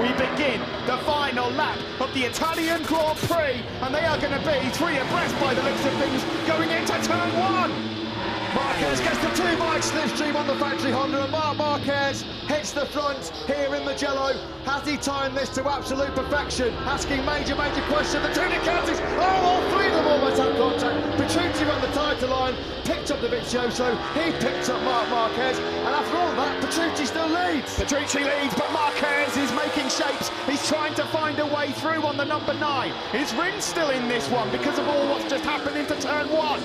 we begin the final lap of the Italian Grand Prix, and they are going to be three abreast by the looks of things going into turn one. Marquez gets the two-bike slipstream on the factory Honda, and Marc Marquez hits the front here in Mugello. Has he timed this to absolute perfection? Asking major questions. The two Ducatis, all three of them almost had contact. Petrucci on the title line, picked up Dovizioso, he picked up Marc Marquez, and after all of that, Petrucci still leads. Petrucci leads, but Marquez is making shapes. He's trying to find a way through on the number 9. Is Rins still in this one because of all what's just happened into turn 1?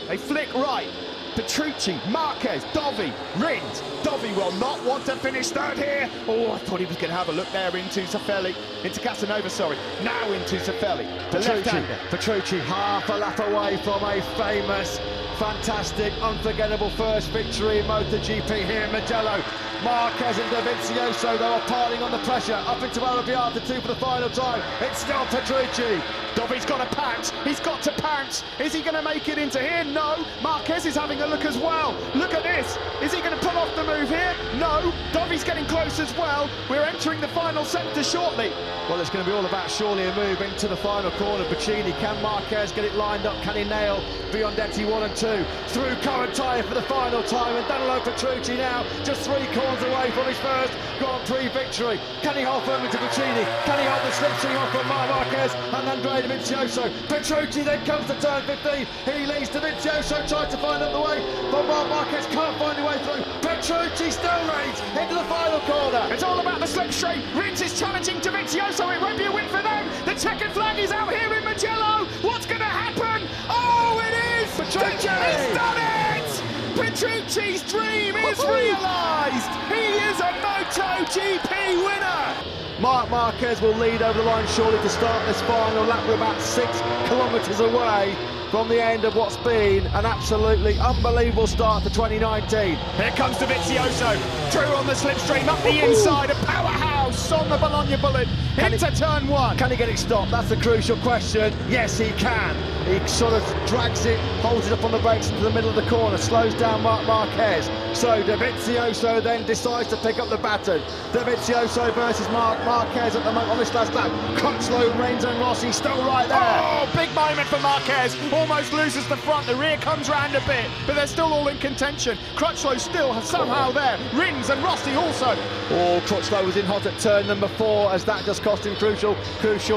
They flick right. Petrucci, Marquez, Dovi, Rins. Dovi will not want to finish third here. Oh, I thought he was going to have a look there into Casanova, sorry. Now into Zaffelli, the left-hander. Petrucci half a lap away from a famous, fantastic, unforgettable first victory in MotoGP here in Mugello. Marquez and Dovizioso, they are piling on the pressure. Up into Arrabbiata 2 for the final time. It's still Petrucci. Dovi's got to pounce. He's got to pounce. Is he going to make it into here? No. Marquez is having a look as well. Look at this. Is he going to pull off the move here? No. Dovi's getting close as well. We're entering the final sector shortly. Well, it's going to be all about surely a move into the final corner. Bacchini, can Marquez get it lined up? Can he nail Biondetti 1 and 2? Through current tyre for the final time, and Danilo Petrucci now just 3 corners away from his first Grand Prix victory. Can he hold firmly to Bacchini? Can he hold the slipstream off from Marc Marquez and Andrea Dovizioso? Petrucci then comes to turn 15. He leads Dovizioso, tries to find out the way, but Marc Marquez can't find a way through. Petrucci still leads into the final corner. It's all about the slipstream. Rins is challenging Dovizioso. It won't be a win for them. The checkered flag is out here in Mugello. What's going to happen? Oh, it is! Petrucci! He's done it! Petrucci's dream is realised. He is a MotoGP winner. Marc Marquez will lead over the line shortly to start this final lap. We're about 6 kilometres away from the end of what's been an absolutely unbelievable start to 2019. Here comes Dovizioso, through on the slipstream, up the inside, a powerhouse on the Bologna bullet, into turn 1. Can he get it stopped? That's the crucial question. Yes, he can. He sort of drags it, holds it up on the brakes into the middle of the corner, slows down Marc Marquez. So Dovizioso then decides to pick up the baton. Dovizioso versus Marc Marquez at the moment on this last lap. Crutchlow, Rins and Rossi still right there. Oh, big moment for Marquez. Almost loses the front, the rear comes round a bit, but they're still all in contention. Crutchlow still somehow there. Rins and Rossi also. Oh, Crutchlow was in hot at turn number 4 as that just cost him crucial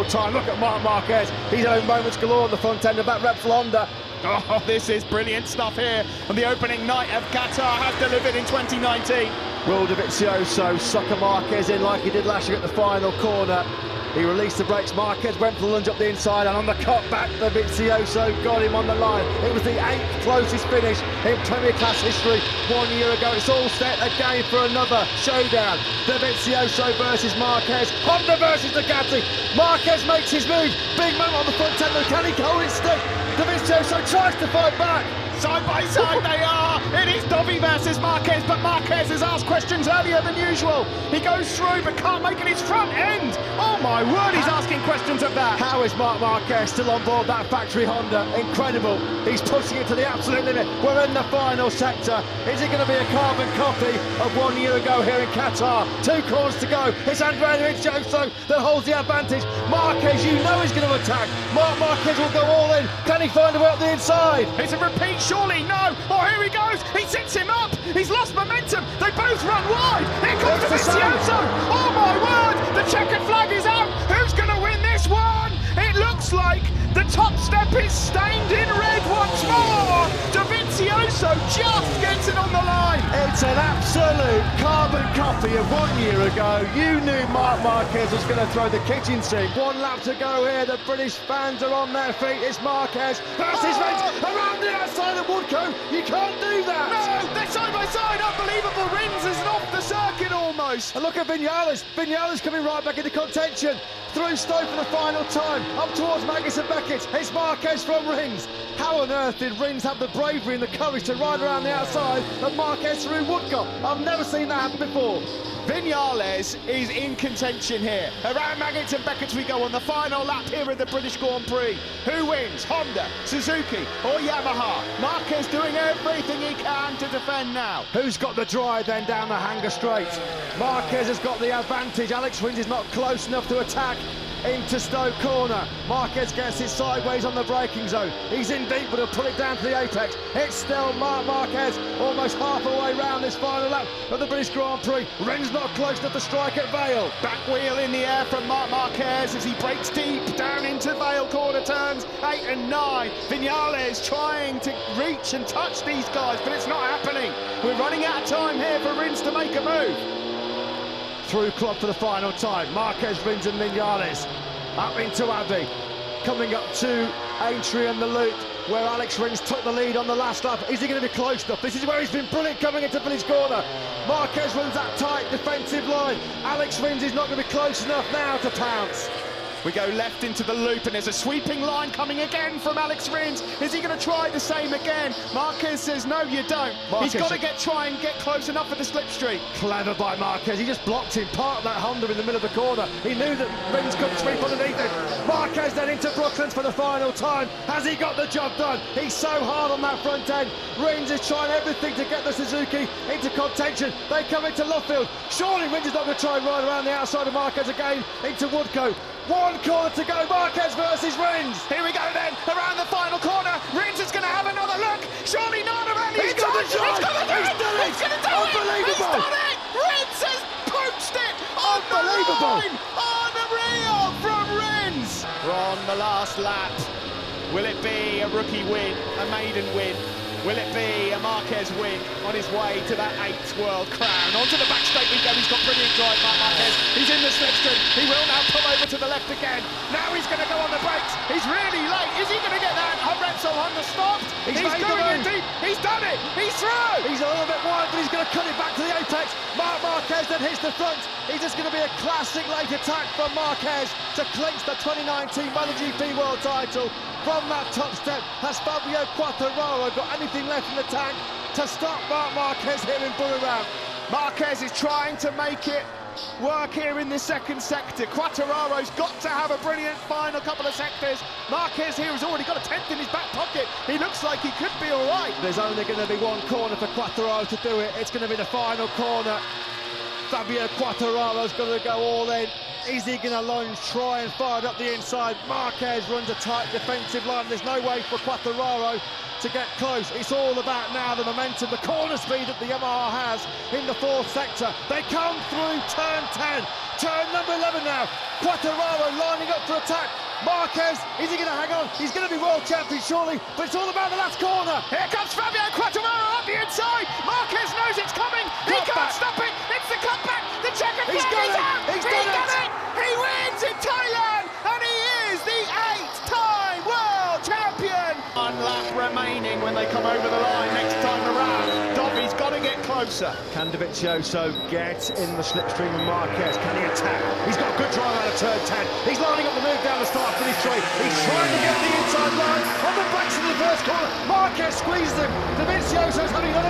time. Look at Marc Marquez. He's having moments galore at the front end of that Repsol Honda. Oh, this is brilliant stuff here. And the opening night of Qatar has delivered in 2019. Will Dovizioso sucker Marquez in like he did last year at the final corner? He released the brakes, Marquez went for the lunge up the inside, and on the cut back, Dovizioso got him on the line. It was the 8th closest finish in Premier Class history 1 year ago. It's all set again for another showdown. Dovizioso versus Marquez, Honda versus Ducati. Marquez makes his move, big moment on the front end, can he hold it stick? Dovizioso tries to fight back. Side by side they are. It is Dovi versus Marquez, but Marquez has asked questions earlier than usual. He goes through but can't make it his front end. Oh my word, he's asking questions of that. How is Marc Marquez still on board that factory Honda? Incredible. He's pushing it to the absolute limit. We're in the final sector. Is it going to be a carbon copy of 1 year ago here in Qatar? 2 corners to go. It's Andrea Dovizioso that holds the advantage. Marquez, you know he's going to attack. Marc Marquez will go all in. Can he find a way up the inside? It's a repeat, surely. No. Oh, here he goes. He sets him up. He's lost momentum. They both run wide. Here comes Dovizioso. Oh my word. The checkered flag is out. Who's going to win this one? It looks like the top step is stained in red once more. Dovizioso just gets it on the line. It's an absolute carbon copy of 1 year ago. You knew Marc Marquez was going to throw the kitchen sink. 1 lap to go here. The British fans are on their feet. It's Marquez versus Rins around the outside of Woodcote. You can't do that. No, they're side by side. Unbelievable. Rins is off the circuit almost. And look at Vinales. Vinales coming right back into contention. Through Stowe for the final time. Up towards Magnus and Beckett. It's Marquez from Rins. How on earth did Rins have the bravery and the courage to ride around the outside of Marquez through Woodcote? I've never seen that happen before. Viñales is in contention here. Around Maggots and Beckett's we go on the final lap here at the British Grand Prix. Who wins? Honda, Suzuki or Yamaha? Marquez doing everything he can to defend now. Who's got the drive then down the Hanger Straight? Marquez has got the advantage. Alex Rins is not close enough to attack into Stowe Corner. Marquez gets it sideways on the braking zone. He's in deep, but he'll pull it down to the apex. It's still Marquez almost half a way round this final lap of the British Grand Prix. Rins not close enough to strike at Vale. Back wheel in the air from Marquez as he breaks deep down into Vale corner turns 8 and 9. Viñales trying to reach and touch these guys, but it's not happening. We're running out of time here for Rins to make a move. Through club for the final time. Marquez, Rins and Viñales up into Abbey, coming up to Aintree and the loop where Alex Rins took the lead on the last lap. Is he going to be close enough? This is where he's been brilliant coming into Village Corner. Marquez runs that tight defensive line. Alex Rins is not going to be close enough now to pounce. We go left into the loop and there's a sweeping line coming again from Alex Rins. Is he going to try the same again? Marquez says no, you don't. Marquez, he's got to try and get close enough for the slipstream. Clever by Marquez. He just blocked him, parked that Honda in the middle of the corner. He knew that Rins couldn't sweep underneath it. Marquez then into Brooklands for the final time. Has he got the job done? He's so hard on that front end. Rins is trying everything to get the Suzuki into contention. They come into Luffield. Surely Rins is not going to try and ride around the outside of Marquez again into Woodcote. One corner to go, Marquez versus Rins. Here we go then, around the final corner. Rins is going to have another look. Surely not around the He's got the drive. He's done it. He's going to do it. He's done it. Rins has poached it. Unbelievable. Unreal from Rins. We're on the last lap. Will it be a rookie win, a maiden win? Will it be a Marquez win on his way to that 8th world crown? Onto the back straight we go. He's got brilliant drive, Marquez. He's in the slipstream. He will now pull over to the left again. Now he's going to go on the brakes. He's really late. Is he going to get that? Repsol Honda stopped. He's going in deep. He's done it. He's through. He's a little bit wide, but he's going to cut it back to the apex. Marquez then hits the front. It's just going to be a classic late attack from Marquez to clinch the 2019 MotoGP World title. From that top step, has Fabio Quartararo got anything left in the tank to stop Marquez here in Buriram? Marquez is trying to make it work here in the second sector. Quartararo's got to have a brilliant final couple of sectors. Marquez here has already got a 10th in his back pocket. He looks like he could be all right. There's only going to be one corner for Quartararo to do it. It's going to be the final corner. Fabio Quartararo's going to go all in. Is he going to lunge, try and fire it up the inside? Marquez runs a tight defensive line. There's no way for Quartararo to get close. It's all about now the momentum, the corner speed that the Yamaha has in the 4th sector. They come through turn 10, turn number 11 now. Quartararo lining up for attack. Marquez, is he going to hang on? He's going to be world champion surely, but it's all about the last corner. Here comes Fabio Quartararo up the inside. Marquez knows it's coming. He can't stop it. It's the cutback. The checkered flag is out. He's done it. He wins in Thailand, and he is the 8th-time world champion. 1 lap remaining when they come over the line next time around. Dobby's got to get closer. Can Dovizioso get in the slipstream of Marquez? Can he attack? He's got a good drive out of turn 10. He's lining up the move down the start finish straight. He's trying to get the inside line on the brakes in the first corner. Marquez squeezes him. Dovizioso's having another